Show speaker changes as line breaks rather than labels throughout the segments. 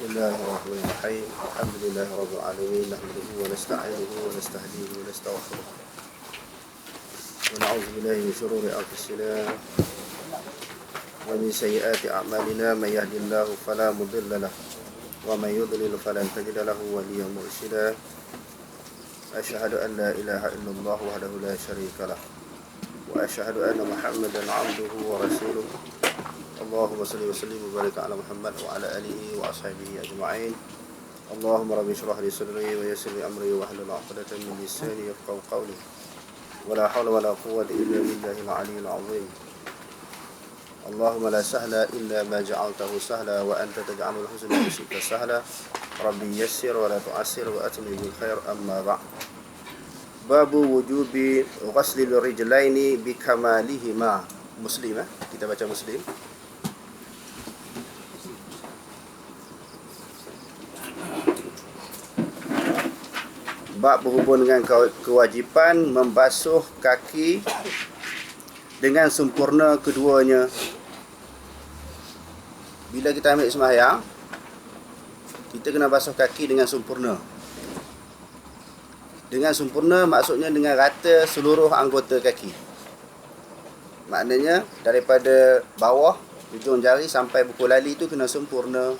الله الرحمن الرحيم الحمد لله رب العالمين نحمده ونستعينه ونستهديه ونستغفره ونعوذ بالله من شرور أنفسنا ومن سيئات أعمالنا من يهد الله فلا مضل له ومن يضلل فلن تجد له وليا مرشدا أشهد أن لا إله إلا الله وحده لا شريك له وأشهد أن محمدا عبده ورسوله اللهم صل وسلم وبارك على محمد وعلى آله وأصحابه أجمعين اللهم رب اشرح لي صدري ويسر لي أمري واحلل عقدة من لساني يفقهوا قولي ولا حول ولا قوة إلا بالله العلي العظيم اللهم لا سهل إلا ما جعلته سهلا وأنت تجعل الحزن إذا شئت سهلا ربي يسر ولا تعسر وأتمم بالخير أما بعد باب وجوب غسل الرجلين بكمالهما مسلم kita baca Muslim. Bab berhubung dengan kewajipan membasuh kaki dengan sempurna keduanya. Bila kita ambil sembahyang, kita kena basuh kaki dengan sempurna. Dengan sempurna maksudnya dengan rata seluruh anggota kaki. Maknanya daripada bawah ujung jari sampai buku lali itu kena sempurna,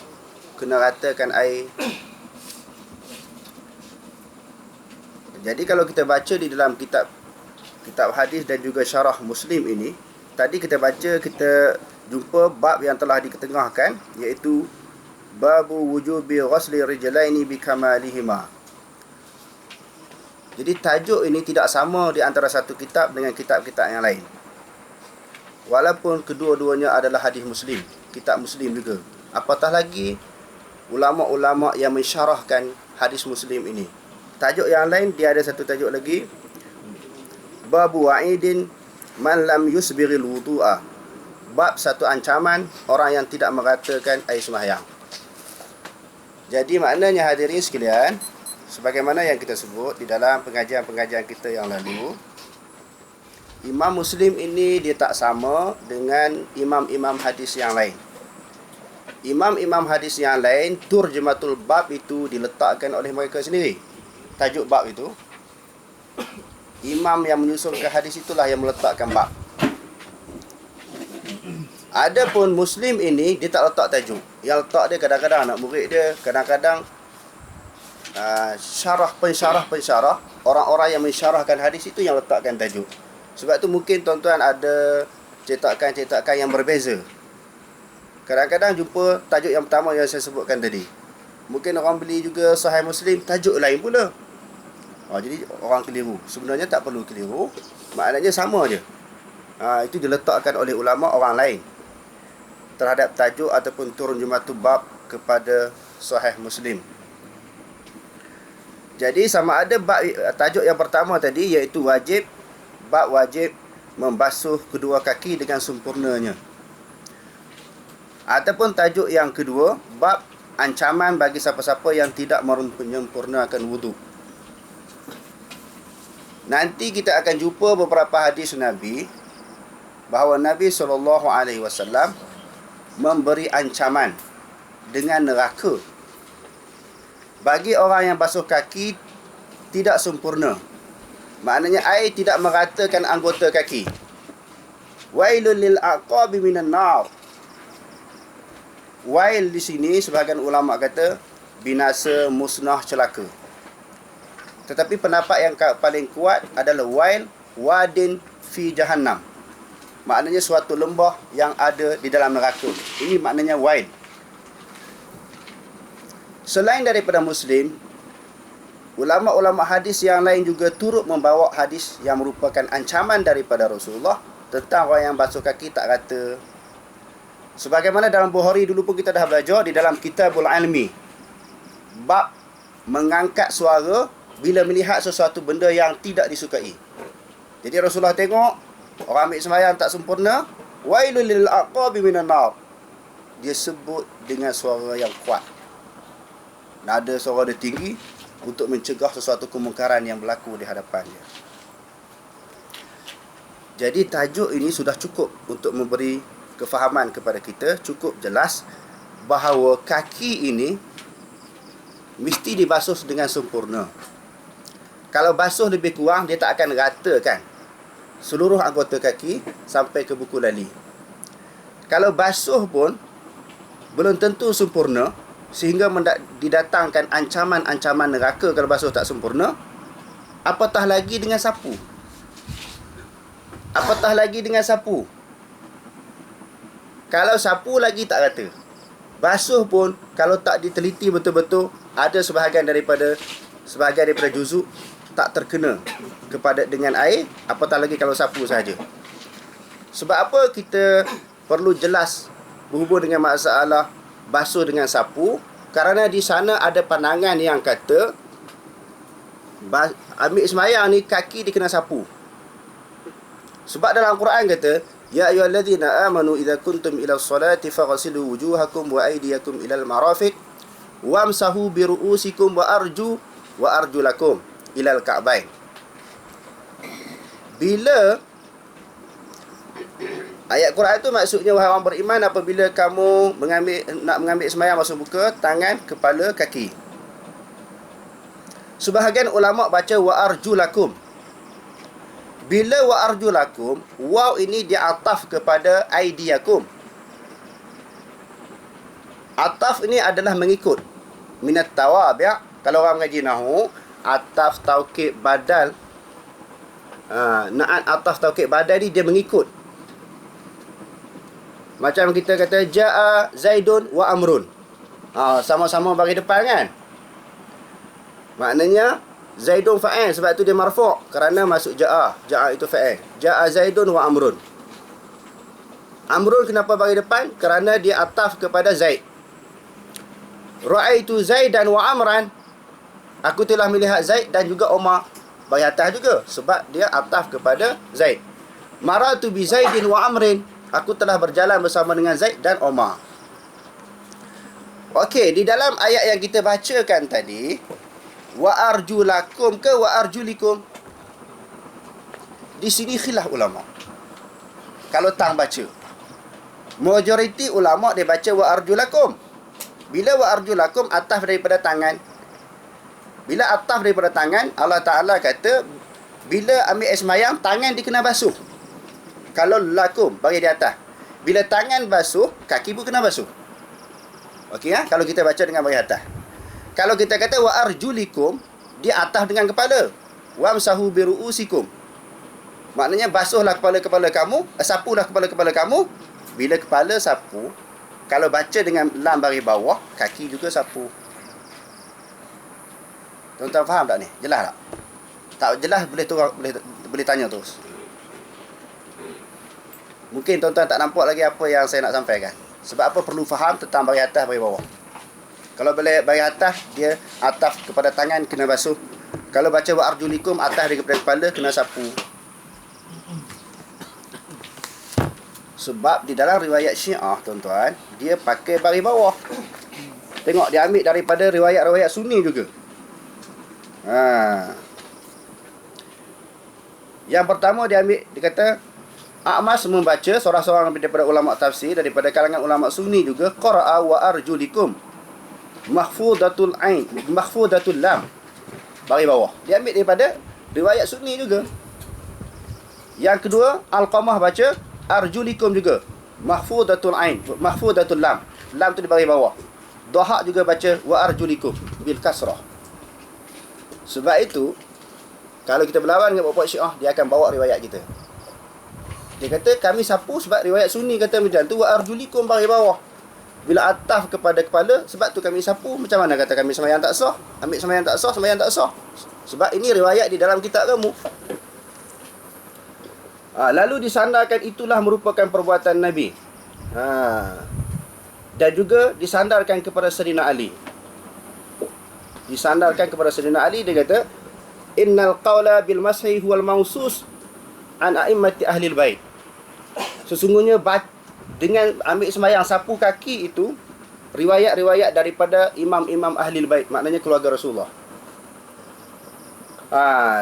kena ratakan air. Jadi kalau kita baca di dalam kitab hadis dan juga syarah Muslim ini, tadi kita baca, kita jumpa bab yang telah diketengahkan, iaitu babu wujubi ghusli rijlaini bikamalihima. Jadi tajuk ini tidak sama di antara satu kitab dengan kitab-kitab yang lain. Walaupun kedua-duanya adalah hadis Muslim, kitab Muslim juga. Apatah lagi ulama-ulama yang mensyarahkan hadis Muslim ini. Tajuk yang lain, dia ada satu tajuk lagi, babu wa'idin man lam yusbiril wudu'a. Bab satu ancaman orang yang tidak meratakan air sembahyang. Jadi maknanya hadirin sekalian, sebagaimana yang kita sebut di dalam pengajian-pengajian kita yang lalu, Imam Muslim ini dia tak sama dengan imam-imam hadis yang lain. Imam-imam hadis yang lain, turjamatul bab itu diletakkan oleh mereka sendiri. Tajuk bab itu, imam yang menyusunkan hadis itulah yang meletakkan bab. Adapun Muslim ini dia tak letak tajuk. Yang letak dia kadang-kadang anak murid dia, kadang-kadang pensyarah, orang-orang yang mensyarahkan hadis itu yang letakkan tajuk. Sebab tu mungkin tuan-tuan ada cetakan-cetakan yang berbeza. Kadang-kadang jumpa tajuk yang pertama yang saya sebutkan tadi. Mungkin orang beli juga Sahih Muslim, tajuk lain pula. Jadi orang keliru. Sebenarnya tak perlu keliru, maknanya sama je. Itu diletakkan oleh ulama orang lain terhadap tajuk ataupun turjamatul bab kepada Sahih Muslim. Jadi sama ada bab, tajuk yang pertama tadi iaitu bab wajib membasuh kedua kaki dengan sempurnanya. Ataupun tajuk yang kedua, bab ancaman bagi siapa-siapa yang tidak menyempurnakan wudu. Nanti kita akan jumpa beberapa hadis Nabi bahawa Nabi SAW memberi ancaman dengan neraka bagi orang yang basuh kaki tidak sempurna. Maknanya air tidak meratakan anggota kaki. Wailul lil aqabi minan nar. Wail di sini sebahagian ulama kata binasa, musnah, celaka. Tetapi pendapat yang paling kuat adalah wail wadin fi jahannam. Maknanya suatu lembah yang ada di dalam neraka. Ini maknanya wail. Selain daripada Muslim, ulama-ulama hadis yang lain juga turut membawa hadis yang merupakan ancaman daripada Rasulullah tentang orang yang basuh kaki tak rata. Sebagaimana dalam Bukhari dulu pun kita dah belajar di dalam Kitabul Ilmi, bab mengangkat suara bila melihat sesuatu benda yang tidak disukai. Jadi Rasulullah tengok orang ambil sembahyang tak sempurna, wailul lil aqabi minan nar. Dia sebut dengan suara yang kuat, nada suara dia tinggi untuk mencegah sesuatu kemungkaran yang berlaku di hadapannya. Jadi tajuk ini sudah cukup untuk memberi kefahaman kepada kita, cukup jelas bahawa kaki ini mesti dibasuh dengan sempurna. Kalau basuh lebih kurang, dia tak akan ratakan seluruh anggota kaki sampai ke buku lali. Kalau basuh pun belum tentu sempurna, sehingga didatangkan ancaman-ancaman neraka kalau basuh tak sempurna. Apatah lagi dengan sapu. Apatah lagi dengan sapu. Kalau sapu lagi tak rata. Basuh pun kalau tak diteliti betul-betul, ada sebahagian daripada juzuk tak terkena dengan air, apatah lagi kalau sapu saja. Sebab apa kita perlu jelas berhubung dengan masalah basuh dengan sapu? Kerana di sana ada pandangan yang kata ambil sembahyang ni kaki dikena sapu. Sebab dalam Quran kata, ya ayyuhallazina amanu idza kuntum ila sholati faghsilu wujuhakum wa aydiyakum ila al-marafiq wamsahu bi ru'usikum wa arjulakum ila al-ka'bain. Bila ayat Quran tu maksudnya, wahai orang beriman, apabila kamu nak mengambil sembahyang basuh muka, tangan, kepala, kaki. Sebahagian ulama baca wa arjulakum. Bila wa arjulakum, waw ini diataf kepada aidiyakum. Ataf ini adalah mengikut. Minat tawabi'. Kalau orang mengaji nahwu, ataf taukid badal. Naat ataf taukid badal ni dia mengikut. Macam kita kata jaa Zaidun wa Amrun. Sama-sama bagi depan kan? Maknanya Zaidun fa'il, sebab tu dia marfu' kerana masuk jaa. Jaa itu fa'il. Jaa Zaidun wa Amrun. Amrun kenapa bagi depan? Kerana dia ataf kepada Zaid. Ra'aitu Zaidan wa Amran. Aku telah melihat Zaid dan juga Umar. Bagi atas juga sebab dia ataf kepada Zaid. Maratu bi Zaidin wa Amrin. Aku telah berjalan bersama dengan Zaid dan Umar. Okey, di dalam ayat yang kita bacakan tadi, wa arjulakum ke wa arjulikum? Di sini khilaf ulama. Kalau tang baca, majoriti ulama dia baca wa arjulakum. Bila wa arjulakum ataf daripada tangan. Bila ataf daripada tangan, Allah Ta'ala kata bila ambil air sembahyang, tangan dikena basuh. Kalau lakum, bagi di atas. Bila tangan basuh, kaki pun kena basuh. Okey ya? Kalau kita baca dengan bagi atas. Kalau kita kata wa arjulikum, dia ataf dengan kepala. Wamsahu bi ru'usikum. Maknanya basuhlah kepala-kepala kamu, sapulah kepala-kepala kamu. Bila kepala sapu, kalau baca dengan lam baris bawah, kaki juga sapu. Tuan-tuan faham tak ni? Jelas tak? Tak jelas boleh tanya terus. Mungkin tuan-tuan tak nampak lagi apa yang saya nak sampaikan. Sebab apa perlu faham tentang baris atas, baris bawah. Kalau boleh baris atas, dia ataf kepada tangan kena basuh. Kalau baca wa arjulikum, atas daripada kepala kena sapu. Sebab di dalam riwayat Syiah, tuan-tuan, dia pakai baris bawah. Tengok, dia ambil daripada riwayat-riwayat Sunni juga. Yang pertama dia ambil, dia kata A'mas membaca, seorang-seorang daripada ulama tafsir, daripada kalangan ulama Sunni juga, qara'a wa arjulikum mahfudatul ain, mahfudatul lam, baris bawah. Dia ambil daripada riwayat Sunni juga. Yang kedua, Al-Qamah baca arjulikum juga mahfudatul ain, mahfudatul lam, lam tu di baris bawah. Dhahak juga baca wa arjulikum bil kasrah. Sebab itu, kalau kita berlawan dengan puak Syiah, dia akan bawa riwayat kita. Dia kata kami sapu sebab riwayat Sunni kata macam tu, wa arjulikum baris bawah. Bila ataf kepada kepala, sebab tu kami sapu. Macam mana kata kami sembahyang tak sah? Ambil sembahyang tak sah, sembahyang tak sah. Sebab ini riwayat di dalam kitab kamu. Lalu disandarkan itulah merupakan perbuatan Nabi. Dan juga disandarkan kepada Sayyidina Ali. Disandarkan kepada Sayyidina Ali, dia kata innal qawla bil mashi huwal mausus an a'immati ahlil bait. Sesungguhnya dengan ambil sembahyang sapu kaki itu riwayat-riwayat daripada imam-imam ahlil bait, maknanya keluarga Rasulullah.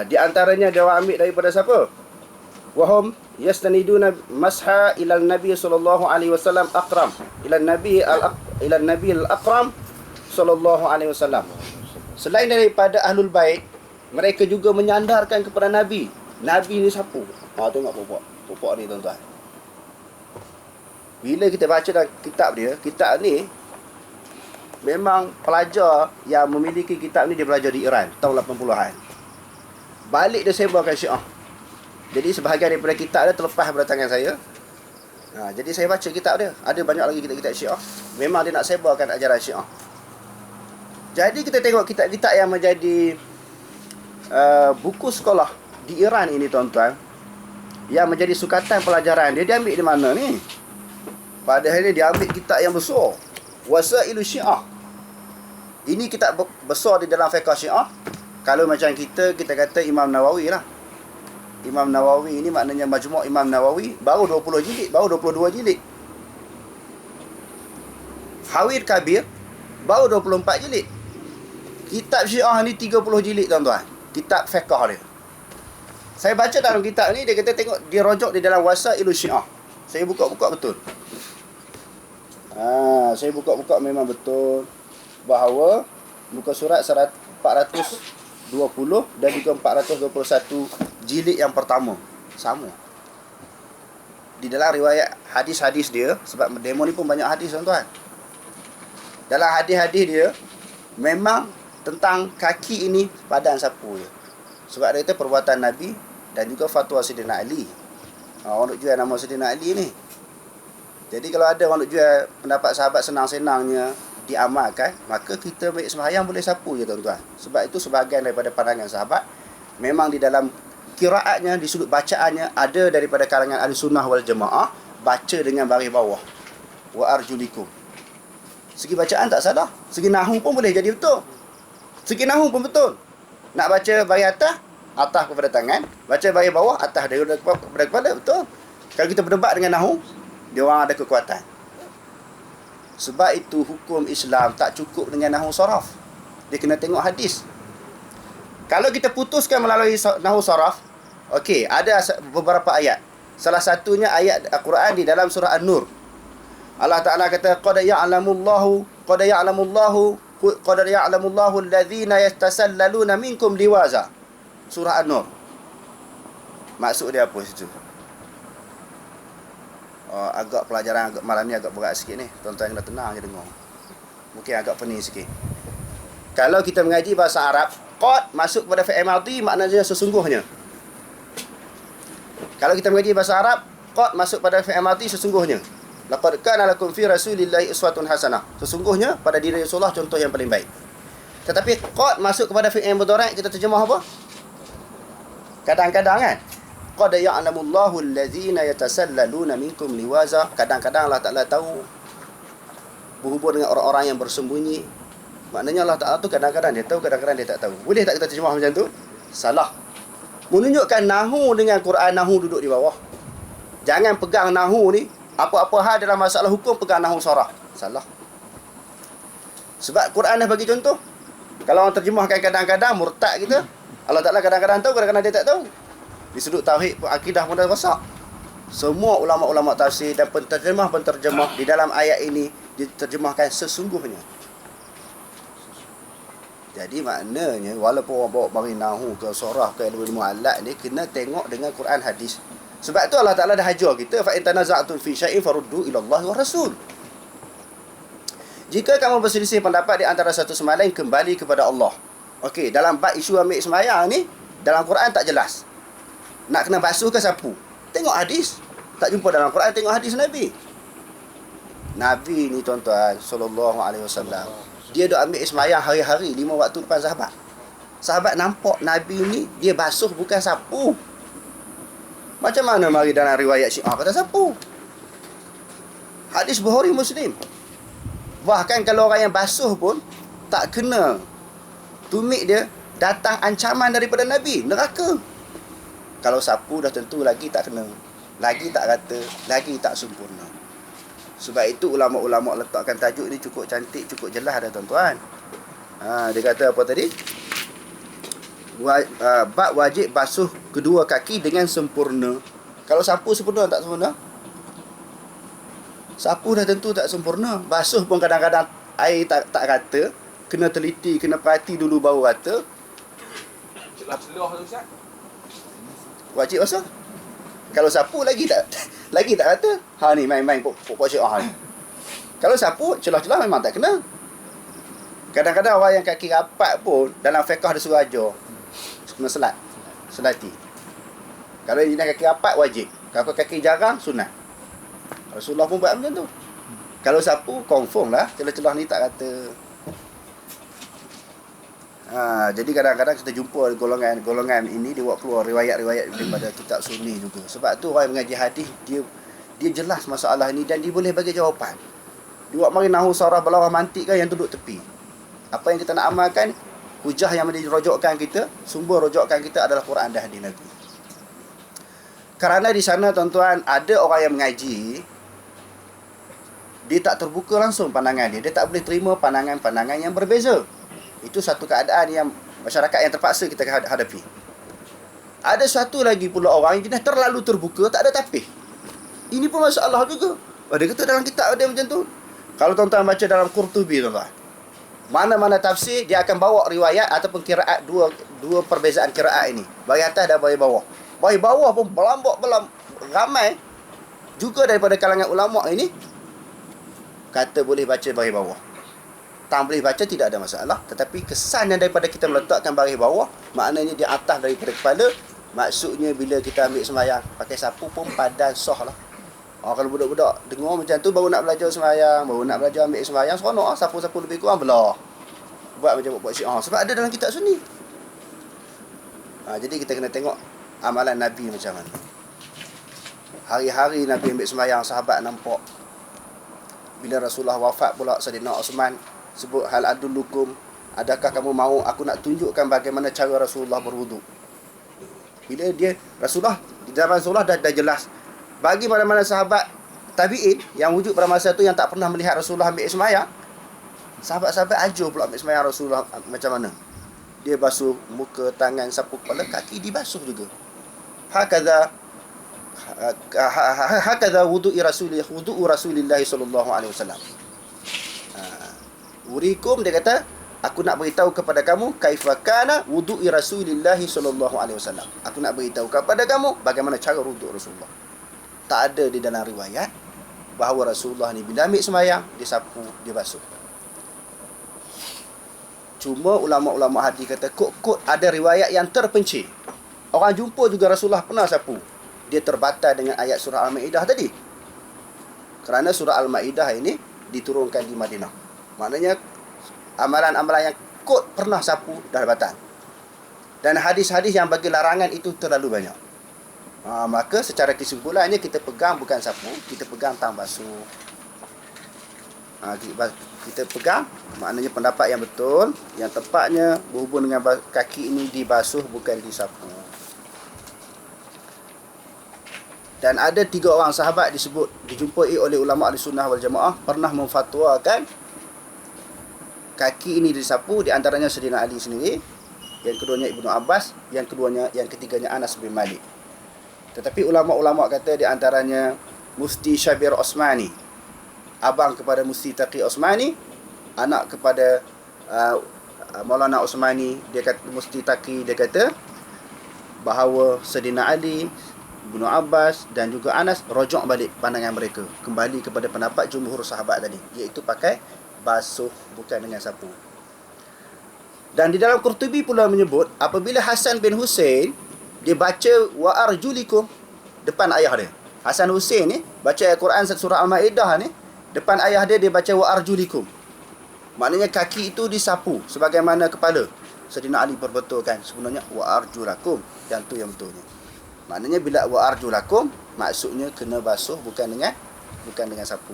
Di antaranya dia ambil daripada siapa? Wahum yastaniduna masha ila nabi sallallahu alaihi wasallam aqram ila nabi al-aqram sallallahu alaihi wasallam. Selain daripada Ahlul Bait, mereka juga menyandarkan kepada Nabi. Nabi ni siapa? Tengok pokok ni tuan-tuan. Bila kita baca dalam kitab dia, kitab ni memang pelajar yang memiliki kitab ni dia belajar di Iran tahun 80-an. Balik dia sebarkan Syiah. Jadi sebahagian daripada kitab dia terlepas daripada tangan saya. Jadi saya baca kitab dia. Ada banyak lagi kitab-kitab Syiah. Memang dia nak sebarkan ajaran Syiah. Jadi kita tengok kitab-kitab yang menjadi buku sekolah di Iran ini tuan-tuan, yang menjadi sukatan pelajaran dia ambil di mana ni? Padahal ni dia ambil kitab yang besar, Wasailu Syiah. Ini kitab besar di dalam fiqh Syiah. Kalau macam kita kata Imam Nawawi lah. Imam Nawawi ini maknanya Majmu' Imam Nawawi baru 20 jilid, baru 22 jilid. Hawir Kabir baru 24 jilid. Kitab Syiah ni 30 jilid tuan-tuan. Kitab fiqh dia. Saya baca dalam kitab ni, dia kata tengok, dia rojok di dalam Wasailu Syiah. Saya buka-buka betul. Saya buka-buka memang betul bahawa muka surat 420 dan juga 421 jilid yang pertama sama. Di dalam riwayat hadis-hadis dia, sebab demo ni pun banyak hadis tuan-tuan. Dalam hadis-hadis dia memang tentang kaki ini padan sapu je. Sebab dia kata perbuatan Nabi dan juga fatwa Sayyidina Ali. Orang nak jual nama Sayyidina Ali ni. Jadi kalau ada orang nak jual pendapat sahabat senang-senangnya diamalkan, maka kita baik sembahyang boleh sapu je tuan-tuan. Sebab itu sebahagian daripada pandangan sahabat memang di dalam qiraatnya, di sudut bacaannya, ada daripada kalangan ahli sunnah wal jamaah baca dengan baris bawah, wa arjulikum. Segi bacaan tak salah, segi nahwu pun boleh jadi betul. Segi nahwu pun betul. Nak baca baris atas kepada tangan, baca baris bawah, atas daripada kepala, betul. Kalau kita berdebat dengan nahwu, dia orang ada kekuatan. Sebab itu hukum Islam tak cukup dengan nahwu saraf. Dia kena tengok hadis. Kalau kita putuskan melalui nahwu saraf, okey, ada beberapa ayat. Salah satunya ayat Al-Quran di dalam surah An-Nur. Allah Ta'ala kata qad ya'lamullahu alladhina yastasallaluna minkum liwaza. Surah An-Nur. Maksud dia apa situ? Agak pelajaran malam ni agak berat sikit ni. Tuan-tuan kena tenang je dengar. Mungkin agak pening sikit. Kalau kita mengaji bahasa Arab, qad masuk kepada fi'il madhi maknanya sesungguhnya. Kalau kita mengaji bahasa Arab, qad masuk pada fi'il madhi sesungguhnya. Laqad kana lakum fi rasulillahi uswatun hasanah. Sesungguhnya pada diri Rasulullah contoh yang paling baik. Tetapi qad masuk kepada fi'il mudhari' kita terjemah apa? Kadang-kadang kan, qad ya'lamullahu allazina yatasallaluna minkum liwaza. Kadang-kadang Allah Ta'ala tahu berhubung dengan orang-orang yang bersembunyi. Maknanya Allah Ta'ala tu kadang-kadang dia tahu, kadang-kadang dia tak tahu. Boleh tak kita terjemah macam tu? Salah. Menunjukkan nahu dengan Quran, nahu duduk di bawah. Jangan pegang nahu ni, apa-apa hal dalam masalah hukum pegang nahu sarah. Salah. Sebab Quran dah bagi contoh. Kalau orang terjemahkan kadang-kadang murtad kita, Allah Ta'ala kadang-kadang tahu, kadang-kadang dia tak tahu. Di sudut tauhid, akidah pun dah rosak. Semua ulama-ulama tafsir dan penterjemah di dalam ayat ini diterjemahkan sesungguhnya. Jadi maknanya walaupun orang bawa bagi nahu ke sorah ke ilmu mu'allaq ni, kena tengok dengan Quran hadis. Sebab tu Allah Ta'ala dah hajar kita, fa in tanaza'tum fi syai'in faruddu ila Allah wa Rasul. Jika kamu berselisih pendapat di antara satu sama lain, kembali kepada Allah. Okey, dalam bab isu ambil sembahyang ni, dalam Quran tak jelas. Nak kena basuh ke sapu? Tengok hadis. Tak jumpa dalam Quran, tengok hadis Nabi. Nabi ni tuan-tuan sallallahu alaihi wasallam, dia duk ambil sembahyang hari-hari 5 waktu depan sahabat. Sahabat nampak Nabi ni dia basuh bukan sapu. Macam mana mari dalam riwayat Syiah kata sapu? Hadis Bukhari Muslim. Bahkan kalau orang yang basuh pun tak kena tumit dia, datang ancaman daripada Nabi, neraka. Kalau sapu dah tentu lagi tak kena, lagi tak rata, lagi tak sempurna. Sebab itu ulama-ulama letakkan tajuk ni cukup cantik, cukup jelas dah tuan-tuan. Dia kata apa tadi? Bab wajib basuh kedua kaki dengan sempurna. Kalau sapu sempurna tak sempurna? Sapu dah tentu tak sempurna. Basuh pun kadang-kadang air tak rata, kena teliti, kena perhati dulu baru kata.
Celah-celah tu Ustaz.
Wajib asal. Kalau sapu lagi tak kata. Ha ni main-main pok syiah ni. Kalau sapu celah-celah memang tak kena. Kadang-kadang orang yang kaki rapat pun dalam fiqh ada suruh ajar. Kena selati. Kalau dia kaki rapat wajib. Kalau kaki jarang sunat. Rasulullah pun buat macam tu. Kalau sapu confirm lah celah-celah ni tak kata. Jadi kadang-kadang kita jumpa golongan ini dia buat keluar riwayat-riwayat daripada kitab sunni juga. Sebab tu orang yang mengaji hadis dia jelas masalah ni dan dia boleh bagi jawapan. Dia buat mari nahu sarah balawah mantik kan yang duduk tepi. Apa yang kita nak amalkan, hujah yang dirojokkan kita, sumber rojokkan kita adalah Quran dan hadis Nabi. Kerana di sana tuan-tuan ada orang yang mengaji, dia tak terbuka langsung pandangan dia. Dia tak boleh terima pandangan-pandangan yang berbeza. Itu satu keadaan yang masyarakat yang terpaksa kita hadapi. Ada satu lagi pula orang yang jenis terlalu terbuka, tak ada tapih. Ini pun masalah juga. Dia kata dalam kitab ada macam tu. Kalau tuan-tuan baca dalam Qurtubi tuan-tuan, mana-mana tafsir dia akan bawa riwayat ataupun kiraat dua perbezaan kiraat ini. Bagi atas dan bagi bawah. Bagi bawah pun ramai juga daripada kalangan ulama ini kata boleh baca bagi bawah. Tak boleh baca tidak ada masalah. Tetapi kesan yang daripada kita meletakkan baris bawah, maknanya di atas daripada kepala. Maksudnya bila kita ambil sembahyang pakai sapu pun padan sah lah. Kalau budak-budak dengar macam tu baru nak belajar sembahyang, baru nak belajar ambil sembahyang, seronok lah. Sapu-sapu lebih kurang belah. Buat macam buat syiah. Sebab ada dalam kitab sunni. Jadi kita kena tengok amalan Nabi macam mana. Hari-hari Nabi ambil sembahyang, sahabat nampak. Bila Rasulullah wafat pula, Sayyidina Osman sebut, hal adullukum, adakah kamu mahu aku nak tunjukkan bagaimana cara Rasulullah berwuduk. Bila Rasulullah, di zaman Rasulullah dah jelas. Bagi mana-mana sahabat tabi'in yang wujud pada masa tu yang tak pernah melihat Rasulullah ambil sembahyang, sahabat-sahabat ajar pula ambil sembahyang Rasulullah macam mana. Dia basuh muka, tangan, sapu kepala, kaki dibasuh juga. Hakadha wudu'i Rasulillah sallallahu alaihi wasallam. Urikum, dia kata, aku nak beritahu kepada kamu kaifa kana wudu'i Rasulillah sallallahu alaihi wasallam. Aku nak beritahu kepada kamu bagaimana cara wuduk Rasulullah. Tak ada di dalam riwayat bahawa Rasulullah ni bila ambil sembahyang dia sapu, dia basuh. Cuma ulama-ulama hadis kata kod-kod ada riwayat yang terpencil. Orang jumpa juga Rasulullah pernah sapu. Dia terbatal dengan ayat surah Al-Maidah tadi. Kerana surah Al-Maidah ini diturunkan di Madinah. Maknanya amalan-amalan yang kod pernah sapu dah batal. Dan hadis-hadis yang bagi larangan itu terlalu banyak. Maka secara kesimpulannya kita pegang bukan sapu, kita pegang tang basuh. Kita pegang maknanya pendapat yang betul, yang tepatnya berhubung dengan kaki ini dibasuh bukan disapu. Dan ada 3 orang sahabat dijumpai oleh ulama Ahlussunnah wal Jamaah pernah memfatwakan kaki ini disapu, di antaranya Sayyidina Ali sendiri, yang keduanya Ibnu Abbas, yang ketiganya Anas bin Malik. Tetapi ulama-ulama kata di antaranya Mufti Syabir Osmani, abang kepada Mufti Taqi Osmani, anak kepada Maulana Osmani, dia kata Mufti Taqi, dia kata bahawa Sayyidina Ali, Ibnu Abbas dan juga Anas rojok balik pandangan mereka kembali kepada pendapat jumhur sahabat tadi, iaitu pakai basuh bukan dengan sapu. Dan di dalam Qurtubi pula menyebut apabila Hasan bin Hussein dia baca wa arjulikum depan ayah dia. Hasan Hussein ni baca ayat Quran surah Al-Maidah ni, depan ayah dia baca wa arjulikum. Maknanya kaki itu disapu sebagaimana kepala. Sayyidina Ali berbetulkan sebenarnya wa arjulakum, yang tu yang betulnya. Maknanya bila wa arjulakum maksudnya kena basuh bukan dengan sapu.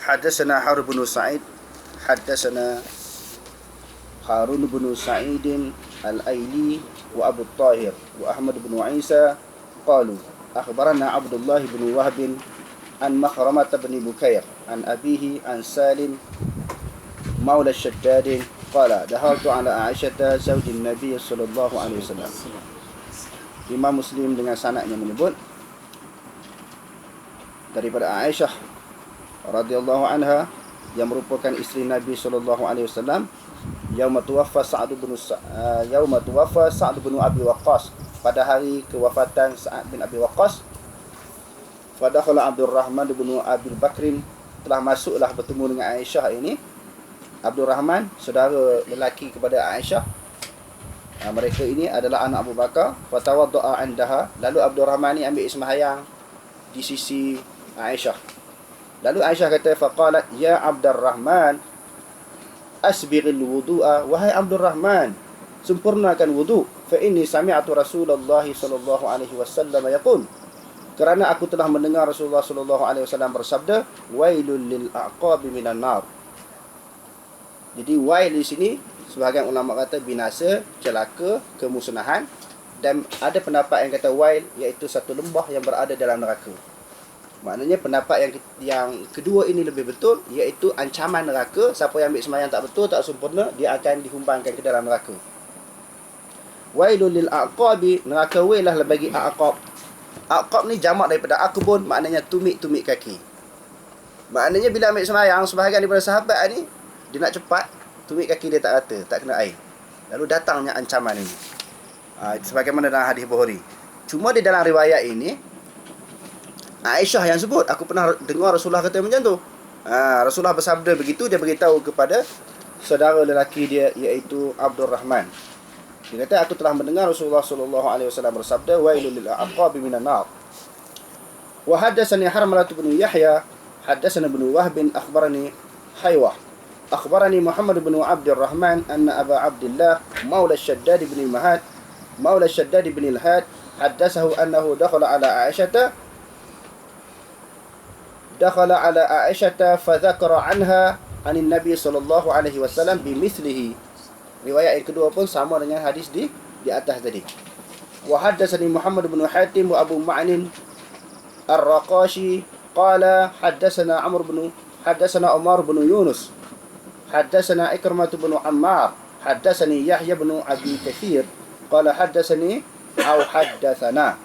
Hadatsana Harun bin Sa'id, hadatsana Harun bin Sa'id al-Aili wa Abu Tahir wa Ahmad bin Isa qalu akhbarana Abdullah bin Wahb an Makhramah bin Bukair an abihi an Salim maula Shaddad qala dahaltu ala Aisyah zaujin Nabi sallallahu alaihi wasallam. Imam Muslim dengan sanadnya menyebut daripada Aisyah radhiyallahu anha yang merupakan isteri Nabi sallallahu alaihi wasallam, yauma tuwaffa Sa'd bin Abi Waqqas, pada hari kewafatan Sa'ad bin Abi Waqqas. Fadakhala Abdurrahman bin Abi Bakrin, telah masuklah bertemu dengan Aisyah ini Abdurrahman, saudara lelaki kepada Aisyah. Mereka ini adalah anak Abu Bakar. Fatawadda'a andaha, lalu Abdurrahman ni ambil sembahyang di sisi Aisyah. Lalu Aisyah kata, faqalat ya Abdurrahman asbighil wudu'a, wahai Abdurrahman, sempurnakan wudu. Fa inni sami'tu Rasulullah sallallahu alaihi wasallam yaqul, kerana aku telah mendengar Rasulullah sallallahu alaihi wasallam bersabda, wailul lil aqabi minan nar. Jadi wail di sini sebahagian ulama kata binasa, celaka, kemusnahan, dan ada pendapat yang kata wail iaitu satu lembah yang berada dalam neraka. Maknanya pendapat yang kedua ini lebih betul, iaitu ancaman neraka. Siapa yang ambil sembahyang tak betul, tak sempurna, dia akan dihumbankan ke dalam neraka. Wailul lil aqabi, neraka wail lah bagi aqab. Aqab ni jamak daripada aqbun, maknanya tumit-tumit kaki. Maknanya bila ambil sembahyang, sebahagian daripada sahabat ni dia nak cepat, tumit kaki dia tak rata, tak kena air. Lalu datangnya ancaman ini. Sebagaimana dalam hadis Bukhari. Cuma di dalam riwayat ini Aisyah yang sebut, aku pernah dengar Rasulullah kata macam tu. Rasulullah bersabda begitu, dia beritahu kepada saudara lelaki dia iaitu Abdurrahman. Dia kata, aku telah mendengar Rasulullah sallallahu alaihi wasallam bersabda, wailul lil aqabi minan nar. Wa haddatsani Harmalah bin Yahya, haddatsana ibn Wahb, akhbarani Haywah, akhbarani Muhammad bin Abdurrahman anna Aba Abdullah maula Shaddad bin Mahad maula Shaddad bin al-Had haddatsahu annahu dakhala ala Aisyah fadzakara anha anin Nabi sallallahu alaihi wasallam bimithlihi. Riwayat yang kedua pun sama dengan hadis di atas tadi. Wa haddatsani Muhammad bin Hatim wa Abu Ma'nin Ar-Raqashi qala haddatsana Umar bin Yunus haddatsana Ikrimah bin Ammar haddatsani Yahya bin Abi Katsir qala haddatsani aw haddatsana.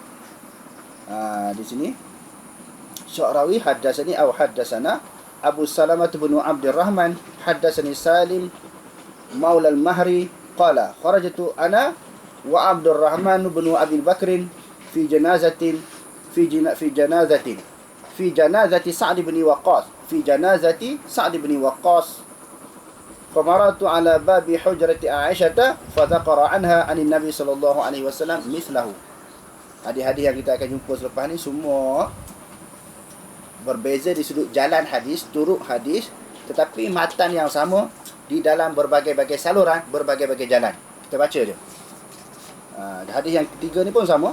Di sini Sya'rawi haddatsani aw haddatsana Abu Salamah bin Abdurrahman haddatsani Salim maula al-Mahri qala kharajtu ana wa Abdurrahman bin Abi Bakrin fi janazati Sa'd bin Waqqas فمررت على باب حجرة عائشة فذكر عنها عن النبي صلى الله عليه وسلم مثله. Hadis-hadis yang kita akan jumpa selepas ni semua berbeza di sudut jalan hadis, turuk hadis, tetapi matan yang sama di dalam berbagai-bagai saluran, berbagai-bagai jalan. Kita baca je. Hadis yang ketiga ni pun sama.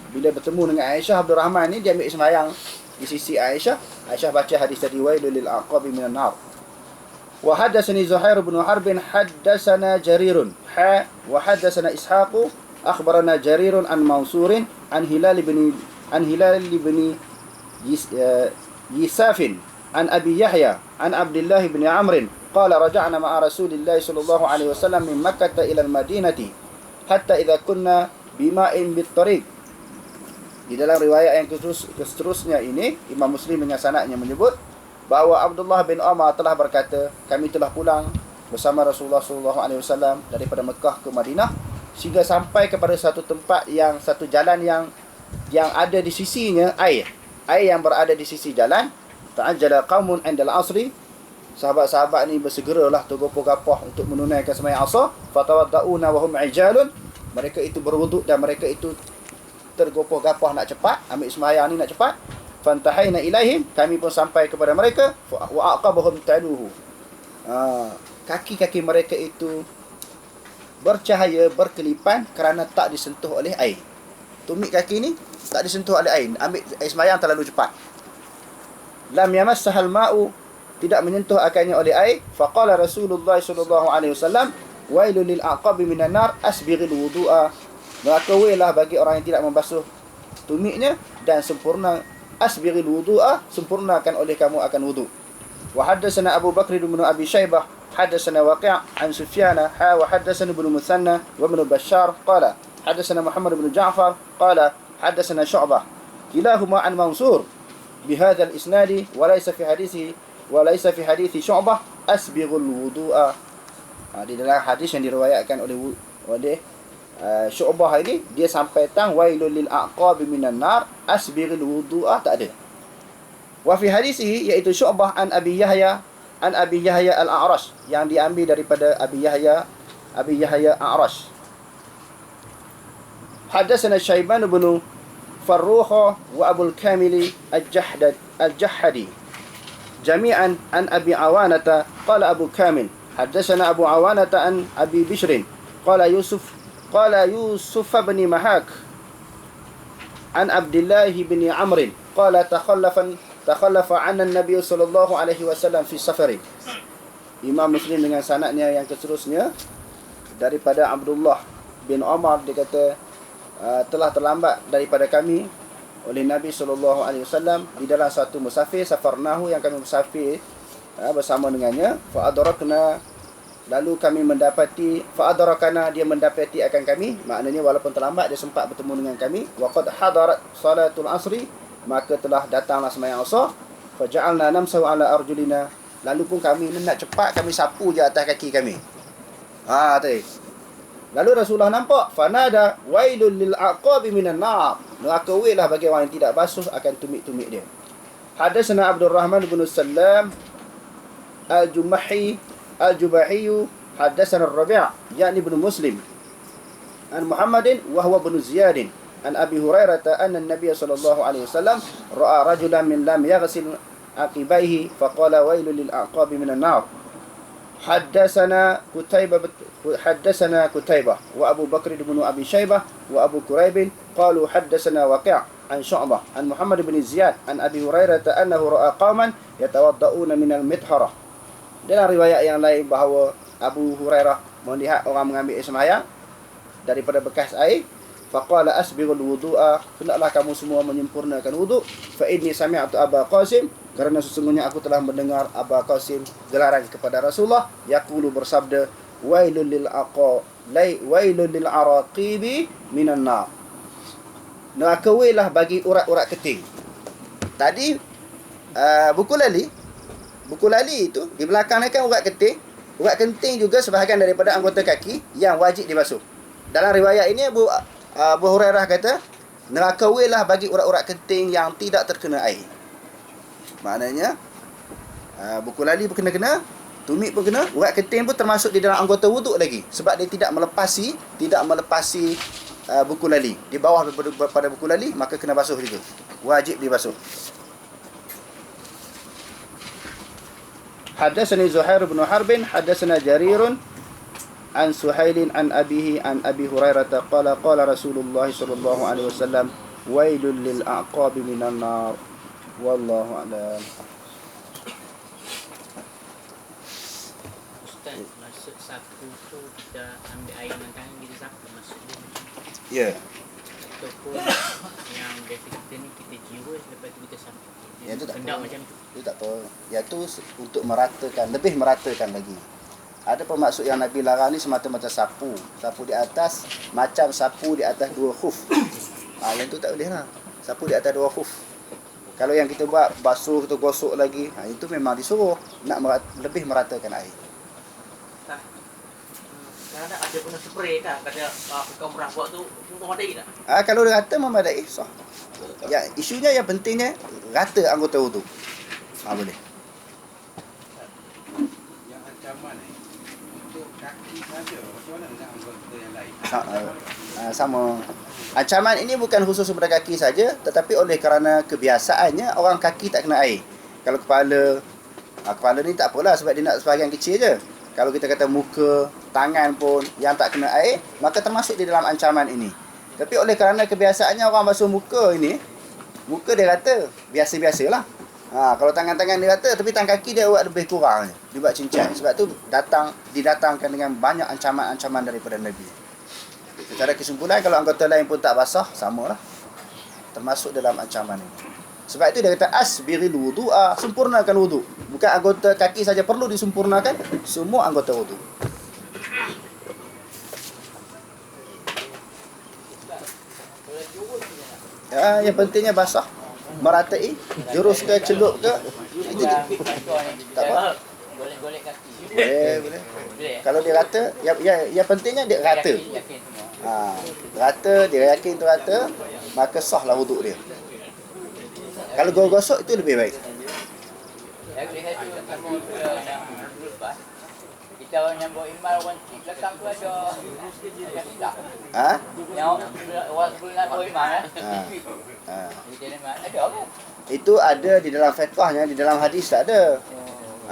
Bila bertemu dengan Aisyah, Abdurrahman ni dia ambil sembahyang di sisi Aisyah. Aisyah baca hadis tadi, wailul lil aqabi minan nar. Wa haddatsani Zuhair bin Harb haddatsana Jarirun wa haddatsana Ishaq akhbarana Jarirun an Mansurin an Hilal bin Yisafin an Abi Yahya an Abdullah bin Amr qala raja'na ma'a Rasulillah sallallahu alaihi wasallam min Makkah ila al-Madinati hatta idza kunna bima'in bit-tariq. Di dalam riwayat yang seterusnya ini, Imam Muslim dengan sanadnya menyebut bahawa Abdullah bin Umar telah berkata, kami telah pulang bersama Rasulullah sallallahu alaihi wasallam daripada Mekah ke Madinah sehingga sampai kepada satu tempat yang satu jalan yang ada di sisinya air yang berada di sisi jalan. Ta'ajjala qaumun 'inda al-'asri, sahabat-sahabat ni bersegeralah tergopoh-gapoh untuk menunaikan sembahyang asar. Fatawadda'una wa hum 'ijalun, mereka itu berwuduk dan mereka itu tergopoh-gapoh nak cepat ambil sembahyang ni nak cepat. Fantahaina ilaihim, kami pun sampai kepada mereka. Wa aqabahum taluhu, kaki-kaki mereka itu bercahaya, berkelipan kerana tak disentuh oleh air. Tumit kaki ni tak disentuh oleh air, ambil air sembahyang terlalu cepat. Lam yamassahal ma'u, tidak menyentuh akannya oleh air. Faqala Rasulullah sallallahu alaihi wasallam, wailul lil aqabi minan nar asbighil wudu'a, neraka wailah bagi orang yang tidak membasuh tumitnya dan sempurna. Asbighil wudu'a, sempurnakan oleh kamu akan wudu. Wa haddatsana Abu Bakr bin Abi Syaibah haddatsana Waqi' an Sufyan wa haddatsana Ibnu Mutsanna wa Ibnu Bashar qala haddatsana Muhammad bin Ja'far qala haddatsana Syu'bah kilahuma an Mansur بهذا الإسناد وليس في حديث شعبة أسبغ الوضوء. Di dalam hadis yang diriwayatkan oleh Syu'bah ini, dia sampai tang wailul lil aqabi minan nar asbiril wudu'a, tak ada. Wa fi hadisihi, iaitu Syu'bah an Abi Yahya al-A'rash, yang diambil daripada Abi Yahya A'rash. Haddatsana Syaiban bin Farruha wa Abul Kamili al-Jahhadi jami'an an Abi Awanata qala Abu Kamil haddatsana Abu Awanata an Abi Bishrin qala Yusuf bin Mahak an Abdullah bin Amr qala takhallafa 'anna an-nabiy sallallahu alaihi wasallam fi safarin. Imam Muslim dengan sanadnya yang seterusnya daripada Abdullah bin Umar, dia kata telah terlambat daripada kami oleh Nabi sallallahu alaihi wasallam di dalam satu musafir, safarnahu, yang kami musafir bersama dengannya, fa adrakna, lalu kami mendapati, fa'adarakana, dia mendapati akan kami, maknanya walaupun terlambat dia sempat bertemu dengan kami. Wa qad hadarat salatul asri, maka telah datanglah sembahyang asar. Fa ja'alna namsahu ala arjulina, lalu pun kami nak cepat, kami sapu je atas kaki kami. Tadi. Lalu Rasulullah nampak, fanada wailul lil aqabi minan nar, neraka lah bagi orang yang tidak basuh akan tumit-tumit dia. Hadatsana Abdurrahman bin Salam al-Jubahi haddatsana Ar-Rabi' yani ibn Muslim an Muhammadin wa huwa ibn Ziyad an Abi Hurairah anna an-nabiy sallallahu alaihi wasallam ra'a rajulan min lam yaghsil aqibaihi faqala wailul lil aqabi minan nar. Haddatsana Qutaibah wa Abu Bakr bin Abi Shaybah wa Abu Quraib qalu haddatsana Waqi' an Syu'bah an Muhammad bin Ziyad an Abi Hurairah annahu ra'a qauman yatawadda'una minal mithharah. Dalam riwayat yang lain bahawa Abu Hurairah melihat orang mengambil air sembahyang daripada bekas air. Faqala asbighul wudu'a, hendaklah kamu semua menyempurnakan wuduk. Fa inni sami'tu Aba Qasim, kerana sesungguhnya aku telah mendengar Aba Qasim gelaran kepada Rasulullah, yaqulu, bersabda, wailul lil araqibi minan nar, neraka lah bagi urat-urat keting. Tadi buku lali itu di belakangnya kan urat keting. Urat keting juga sebahagian daripada anggota kaki yang wajib dibasuh. Dalam riwayat ini Abu Hurairah kata, neraka lah bagi urat-urat keting yang tidak terkena air. Maknanya buku lali pun kena, tumit pun kena, urat keting pun termasuk di dalam anggota wuduk lagi, sebab dia tidak melepasi buku lali. Di bawah pada buku lali, maka kena basuh juga. Wajib dibasuh. Haddatsani Zuhair bin Harbin haddatsana Jarirun an Suhailin an abihi an Abi Hurairah qala Rasulullah sallallahu alaihi wasallam wailul lil aqabi minan nar. Wallahu a'lam.
Ustaz, maksud sapu tu kita ambil air dengan tangan, kita sapu masuk dia macam tu.
Ya.
Ataupun yang biasa kita ni kita jiwa, lepas tu kita sapu.
Yang tu tak
hendak
apa.
macam tu.
Itu tak apa. Yang tu untuk meratakan, lebih meratakan lagi. Ada pemaksud yang Nabi larang ni semata-mata sapu. Sapu di atas, macam sapu di atas dua khuf. Yang tu tak boleh lah. Sapu di atas dua khuf. Kalau yang kita buat basuh, kita gosok lagi, itu memang disuruh nak lebih meratakan air.
Tak. Kadang ada guna spray tak? Kata kau murah buat tu, untuk madai tak?
Kalau dia rata memadai, sah. Ya, isunya yang pentingnya rata anggota wudu. Boleh.
Yang ancaman ni untuk kaki saja, macam mana dengan anggota yang lain?
Sama. Ancaman ini bukan khusus kepada kaki saja, tetapi oleh kerana kebiasaannya orang kaki tak kena air. Kalau kepala ni tak apalah, sebab dia nak sebahagian kecil je. Kalau kita kata muka, tangan pun yang tak kena air, maka termasuk di dalam ancaman ini. Tapi oleh kerana kebiasaannya orang basuh muka ini, muka dia rata, biasa-biasalah. Kalau tangan-tangan dia rata, tapi tangan kaki dia buat lebih kurang je. Dia buat cincang. Sebab tu didatangkan dengan banyak ancaman-ancaman daripada Nabi. Secara kesimpulan, kalau anggota lain pun tak basah, samalah. Termasuk dalam ancaman ini. Sebab itu dia kata asbiril wudu'a, sempurnakan wudu. Bukan anggota kaki saja perlu disempurnakan, semua anggota wudu. Yang pentingnya basah. meratai, jurus ke, celup ke, itu tak apa.
Golek-golek kaki.
Boleh.
Boleh.
Kalau dia rata, yang pentingnya dia rata.
Yakin semua.
Rata, dia yakin tu rata, maka sahlah wuduk dia. Kalau gosok itu lebih baik.
Ya, boleh satu kamu yang lepas. Kita yang bawa imal orang belakang tu ada yang tidak. Yang orang sebelum nak bawa imal Kita imal ada ke?
Itu ada di dalam fiqhnya, di dalam hadis tak ada.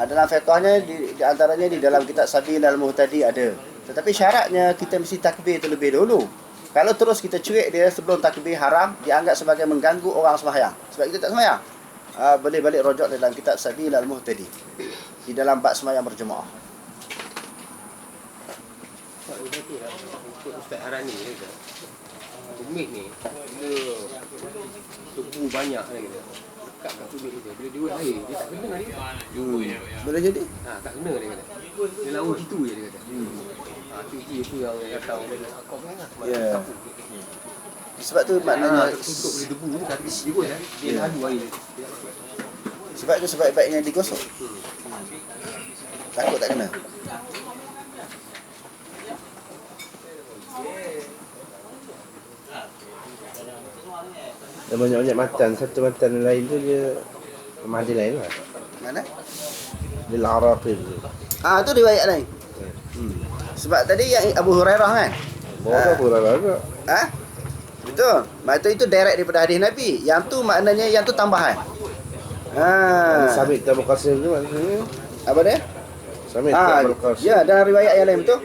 Dalam fiqhnya di antaranya di dalam kitab Sabil al-Muhtadi ada. Tetapi syaratnya kita mesti takbir terlebih dahulu. Kalau terus kita cuik dia sebelum takbir haram, dianggap sebagai mengganggu orang sembahyang. Sebab kita tak sembahyang. Boleh balik rojak dalam kitab Sabil al-Muhtadi di dalam bab sembahyang berjemaah.
Untuk Ustaz Haran ni kata, tumit ni dia tubuh banyak kan kata. Kat tumit dia bila dia air dia tak kena dia.
Boleh jadi?
Tak kena dia kata. Dia lawan gitu je dia kata. Cuci tu yang datang kau kan.
Ya. Sebab tu maknanya
tutup dia debu tu kaki dia pun dia lalu air.
Sebab tu sebaik-baiknya digosok. Takut tak kena.
Dan banyak-banyak matan. Satu matan lain tu dia mahdi lain lah.
Mana?
Dia al-Araqib tu.
Tu riwayat lain. Sebab tadi yang Abu Hurairah kan?
Bawa apa lah agak.
Betul. Maksud itu direct daripada hadis Nabi. Yang tu maknanya yang tu tambahan.
Samit Tabul Qasim tu maksudnya.
Apa dia?
Samit Tabul Qasim.
Ya, dalam riwayat yang lain betul.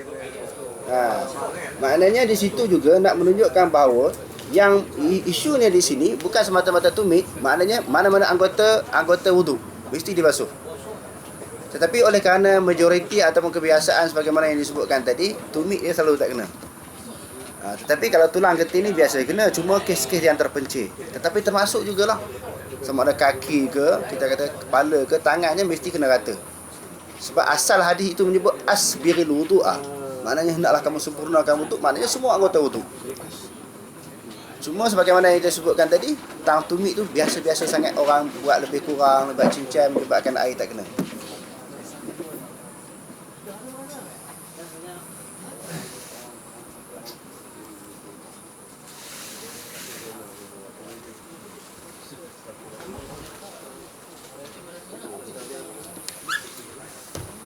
Maknanya di situ juga nak menunjukkan bahawa yang isunya di sini bukan semata-mata tumit, maknanya mana-mana anggota wudu mesti dibasuh. Tetapi oleh kerana majoriti ataupun kebiasaan sebagaimana yang disebutkan tadi, tumit dia selalu tak kena. Tetapi kalau tulang getih ni biasa kena, cuma kes-kes yang terpencil. Tetapi termasuk jugalah sama ada kaki ke, kita kata kepala ke, tangannya mesti kena rata. Sebab asal hadis itu menyebut asbiril wudu'a. Maknanya hendaklah kamu sempurnakan wudu, maknanya semua anggota wudu. Cuma sebagaimana yang kita sebutkan tadi, tang tumit tu biasa-biasa sangat orang buat lebih kurang, lebih cincang menyebabkan air tak kena.